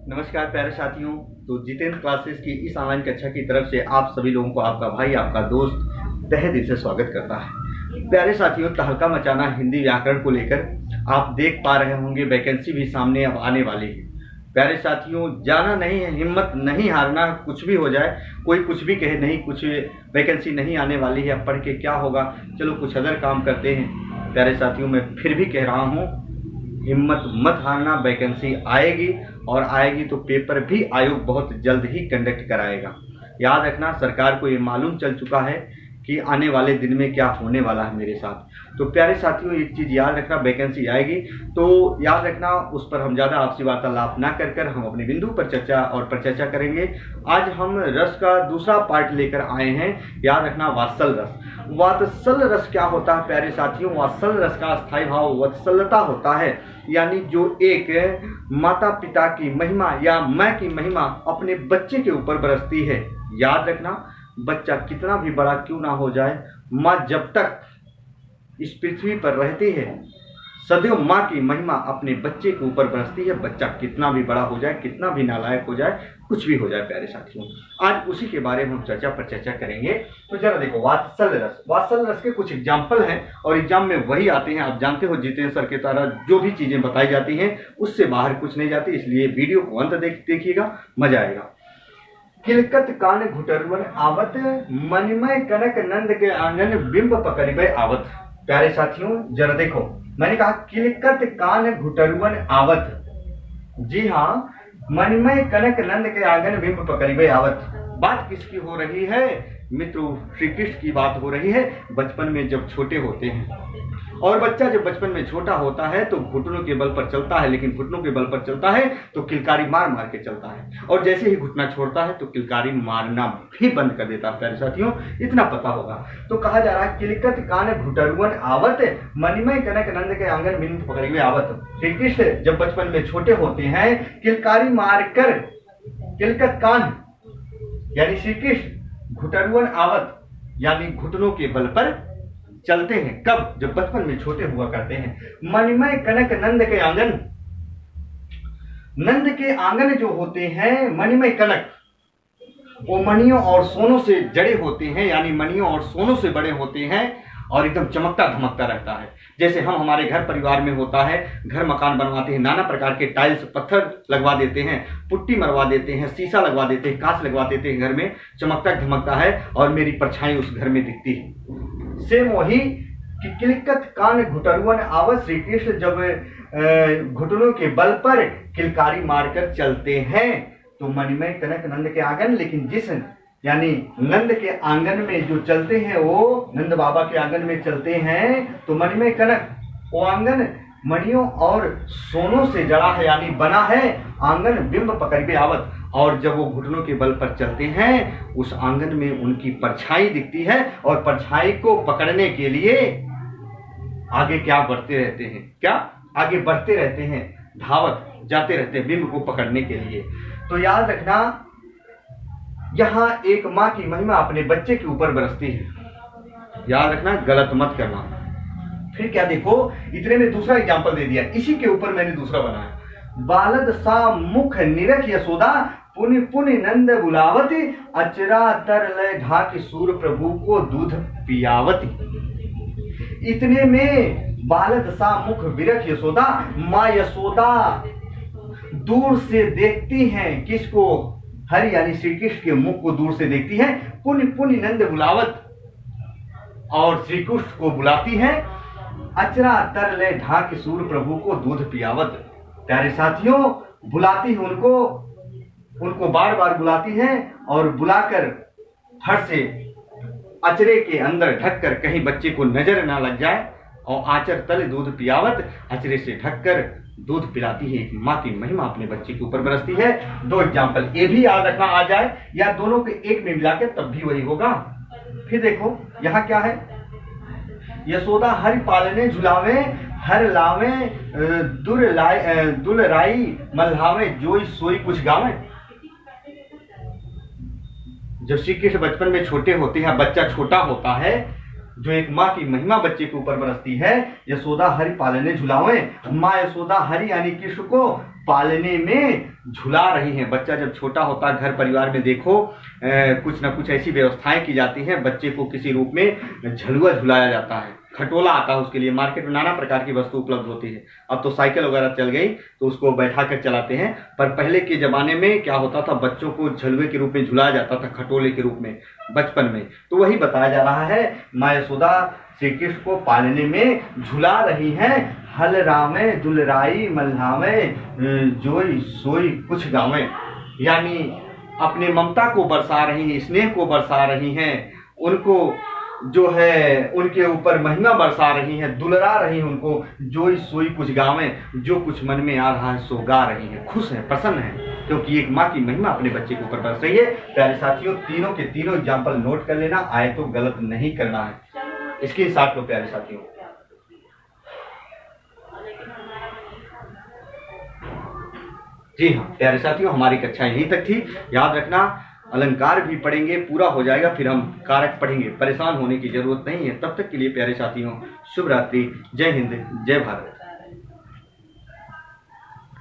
नमस्कार प्यारे साथियों। तो जितेंद्र क्लासेस की इस ऑनलाइन कक्षा की तरफ से आप सभी लोगों को आपका भाई आपका दोस्त तहे दिल से स्वागत करता है। प्यारे साथियों, तहलका मचाना हिंदी व्याकरण को लेकर आप देख पा रहे होंगे, वैकेंसी भी सामने अब आने वाली है। प्यारे साथियों, जाना नहीं है, हिम्मत नहीं हारना, कुछ भी हो जाए, कोई कुछ भी कहे नहीं, कुछ वैकेंसी नहीं आने वाली है, अब पढ़ के क्या होगा, चलो कुछ अदर काम करते हैं। प्यारे साथियों, मैं फिर भी कह रहा हूँ, हिम्मत मत हारना, वैकेंसी आएगी और आएगी तो पेपर भी आयोग बहुत जल्द ही कंडक्ट कराएगा। याद रखना, सरकार को ये मालूम चल चुका है कि आने वाले दिन में क्या होने वाला है मेरे साथ। तो प्यारे साथियों, एक चीज़ याद रखना, वैकेंसी आएगी तो याद रखना, उस पर हम ज़्यादा आपसी वार्तालाप ना कर हम अपने बिंदु पर चर्चा और परिचर्चा करेंगे। आज हम रस का दूसरा पार्ट लेकर आए हैं। याद रखना, वात्सल रस। वात्सल रस क्या होता है प्यारे साथियों? वात्सल रस का स्थायी भाव वत्सलता होता है, यानी जो एक माता पिता की महिमा या माँ की महिमा अपने बच्चे के ऊपर बरसती है। याद रखना, बच्चा कितना भी बड़ा क्यों ना हो जाए, माँ जब तक इस पृथ्वी पर रहती है सदैव माँ की महिमा अपने बच्चे के ऊपर बरसती है। बच्चा कितना भी बड़ा हो जाए, कितना भी नालायक हो जाए, कुछ भी हो जाए प्यारे साथियों, आज उसी के बारे में हम चर्चा पर चर्चा करेंगे। तो जरा देखो, वात्सल रस। वात्सल रस के कुछ एग्जाम्पल हैं और एग्जाम में वही आते हैं। आप जानते हो, जितेंद्र सर के द्वारा जो भी चीजें बताई जाती हैं उससे बाहर कुछ नहीं जाती, इसलिए वीडियो को अंत देखिएगा, मजा आएगा। किलकत कान घुटरुअन आवत, मणिमय कनक नंद के आंगन बिंब पकड़िबे आवत। प्यारे साथियों, जरा देखो, मैंने कहा किलकत कान घुटरुअन आवत। जी हाँ, मणिमय कनक नंद के आंगन बिंब पकड़िबे आवत। बात किसकी हो रही है मित्रों? श्री कृष्ण की बात हो रही है। बचपन में जब छोटे होते हैं, और बच्चा जब बचपन में छोटा होता है तो घुटनों के बल पर चलता है, लेकिन घुटनों के बल पर चलता है तो किलकारी मार मार के चलता है, और जैसे ही घुटना छोड़ता है तो किलकारी मारना भी बंद कर देता है। प्यारे साथियों, इतना पता होगा। तो कहा जा रहा है, किलकत कान घुटरुअन आवत, मणिमय कनक नंद के आंगन बिंब पकड़िबे आवत। श्री कृष्ण जब बचपन में छोटे होते हैं, किलकारी मारकर, किलकत कान यानी श्री कृष्ण घुटरुअन आवत यानी घुटनों के बल पर चलते हैं। कब? जब बचपन में छोटे हुआ करते हैं। मणिमय कनक नंद के आंगन, नंद के आंगन जो होते हैं, मणिमय कनक, वो मणियों और सोनों से जड़े होते हैं, यानी मणियों और सोनों से बड़े होते हैं और एकदम चमकता धमकता रहता है। जैसे हम हमारे घर परिवार में होता है, घर मकान बनवाते हैं, नाना प्रकार के टाइल्स पत्थर लगवा देते हैं, पुट्टी मरवा देते हैं, शीशा लगवा देते हैं, कांच लगवा देते हैं, घर में चमकता धमकता है और मेरी परछाई उस घर में दिखती है। सेम वही कि किलकत कान घुटरुअन आवत, श्री कृष्ण जब घुटनों के बल पर किलकारी मारकर चलते हैं तो मणिमय कनक नंद के आंगन, लेकिन जिस यानी नंद के आंगन में जो चलते हैं, वो नंद बाबा के आंगन में चलते हैं तो मणिमय कनक, वो आंगन मणियों और सोनों से जड़ा है, यानी बना है। आंगन बिंब पकड़िबे आवत, और जब वो घुटनों के बल पर चलते हैं उस आंगन में उनकी परछाई दिखती है, और परछाई को पकड़ने के लिए आगे क्या बढ़ते रहते हैं, क्या आगे बढ़ते रहते हैं, धावत जाते रहते हैं बिंब को पकड़ने के लिए। तो याद रखना, यहां एक माँ की महिमा अपने बच्चे के ऊपर बरसती है। याद रखना, गलत मत करना। फिर क्या देखो, इतने में दूसरा एग्जाम्पल दे दिया, इसी के ऊपर मैंने दूसरा बनाया। बालद सा मुख निरख यशोदा, पुनि पुनि नंद बुलावती, अचरा तर लय ढाक सूर प्रभु को दूध पियावती। इतने में बालद सा मुख विरख यशोदा, माँ यशोदा दूर से देखती हैं किसको? हरि यानी श्री कृष्ण के मुख को दूर से देखती है। पुनि पुनि नंद बुलावत, और श्री कृष्ण को बुलाती है। अचरा तर ले ढाक सूर प्रभु को दूध पियावत। प्यारे साथियों, बुलाती है उनको बार बार बुलाती है, और बुलाकर फट से अचरे के अंदर ढककर कहीं बच्चे को नजर ना लग जाए, और आचर तले दूध पियावत, अचरे से ढककर दूध पिलाती है। एक माँ की महिमा अपने बच्चे के ऊपर बरसती है। दो एग्जाम्पल ये भी याद रखना आ जाए, या दोनों के एक में मिला के तब भी वही होगा। फिर देखो, यहाँ क्या है? यशोदा हरि पालने झुलावे, हर लावे दुलराई मल्हावे, जोई सोई कुछ गावे। जब श्री कृष्ण बचपन में छोटे होते हैं, बच्चा छोटा होता है, जो एक माँ की महिमा बच्चे के ऊपर बरसती है। यशोदा हरि पालने झुलावे, माँ यशोदा हरि यानी कृष्ण को पालने में झुला रही हैं। बच्चा जब छोटा होता है, घर परिवार में देखो कुछ ना कुछ ऐसी व्यवस्थाएं की जाती हैं, बच्चे को किसी रूप में झलुआ झुलाया जाता है, खटोला आता है उसके लिए। मार्केट में नाना प्रकार की वस्तु उपलब्ध होती है। अब तो साइकिल वगैरह चल गई तो उसको बैठा कर चलाते हैं, पर पहले के ज़माने में क्या होता था, बच्चों को झलुए के रूप में झुलाया जाता था, खटोले के रूप में बचपन में। तो वही बताया जा रहा है, माँ यशोदा श्री कृष्ण को पालने में झुला रही हैं। हल रामे दुलराई मल्हावे जोई सोई कुछ गावे, यानी अपने ममता को बरसा रही हैं, स्नेह को बरसा रही हैं, उनको जो है उनके ऊपर महिमा बरसा रही हैं, दुलरा रही हैं उनको। जोई सोई कुछ गावे, जो कुछ मन में आ रहा है सो गा रही हैं, खुश हैं, प्रसन्न हैं, क्योंकि एक माँ की महिमा अपने बच्चे के ऊपर बरस रही है। प्यारे साथियों, तीनों के तीनों एग्जाम्पल नोट कर लेना, आए तो गलत नहीं करना है। इसके साथ लो प्यारे साथियों। जी हाँ प्यारे साथियों, हमारी कक्षा यहीं तक थी। याद रखना, अलंकार भी पढ़ेंगे, पूरा हो जाएगा, फिर हम कारक पढ़ेंगे। परेशान होने की जरूरत नहीं है। तब तक के लिए प्यारे साथियों, शुभ रात्रि, जय हिंद, जय भारत।